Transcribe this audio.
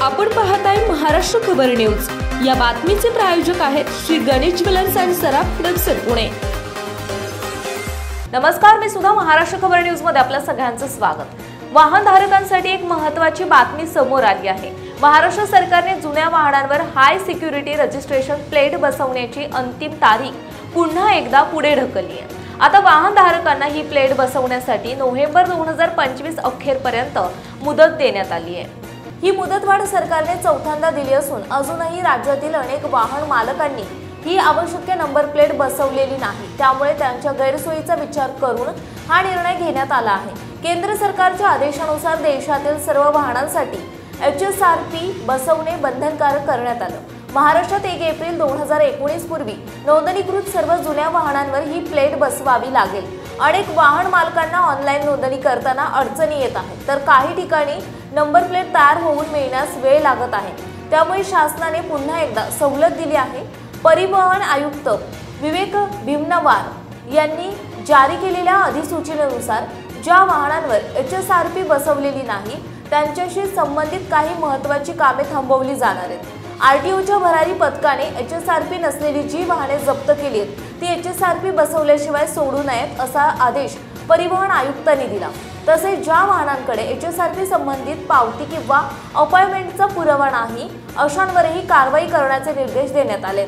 आपण पाहताय महाराष्ट्र खबर न्यूज। या बातमीचे प्रायोजक आहेत Shri Ganesh jewellers and Saraf products Pune. नमस्कार, मी सुद्धा महाराष्ट्र खबर न्यूज मध्ये आपल्या सगळ्यांचं स्वागत। वाहनधारकांसाठी एक महत्त्वाची बातमी समोर आली आहे। महाराष्ट्र सरकारने जुन्या वाहनांवर हाय सिक्युरिटी रजिस्ट्रेशन प्लेट बसवण्याची अंतिम तारीख पुन्हा एकदा पुढे ढकलली आहे। आता वाहनधारकांना ही प्लेट बसवण्यासाठी नोव्हेंबर 2025 अखेरपर्यंत मुदत देण्यात आली आहे। ही मुदतवाढ सरकारने चौथ्यांदा दिली असून अजूनही राज्यातील अनेक वाहन मालकांनी ही आवश्यक नंबर प्लेट बसवलेली नाही, त्यामुळे त्यांच्या गैरसोयीचा विचार करून हा निर्णय घेण्यात आला आहे। केंद्र सरकारच्या आदेशानुसार देशातील सर्व वाहनांसाठी HSRP बसवणे बंधनकारक करण्यात आलं। महाराष्ट्रात 1 एप्रिल 2019 पूर्वी नोंदणीकृत सर्व जुन्या वाहनांवर ही प्लेट बसवावी लागेल। अनेक वाहन मालकांना ऑनलाईन नोंदणी करताना अडचणी येत आहेत, तर काही ठिकाणी नंबर प्लेट तयार होऊन मिळण्यास वेळ लागत आहे। त्यामुळे शासनाने पुन्हा एकदा सवलत दिली आहे। परिवहन आयुक्त विवेक भीमनवार यांनी जारी केलेल्या अधिसूचनेनुसार ज्या वाहनांवर HSRP बसवलेली नाही त्यांच्याशी संबंधित काही महत्त्वाची कामे थांबवली जाणार आहेत। RTOच्या भरारी पथकाने HSRP नसलेली जी वाहने जप्त केली आहेत ती HSRP बसवल्याशिवाय सोडू नयेत असा आदेश परिवहन आयुक्तांनी दिला। तसेच ज्या वाहनांकडे HSRP संबंधित पावती किंवा अपॉइंटमेंटचा पुरावा नाही अशांवरही कारवाई करण्याचे निर्देश देण्यात आले।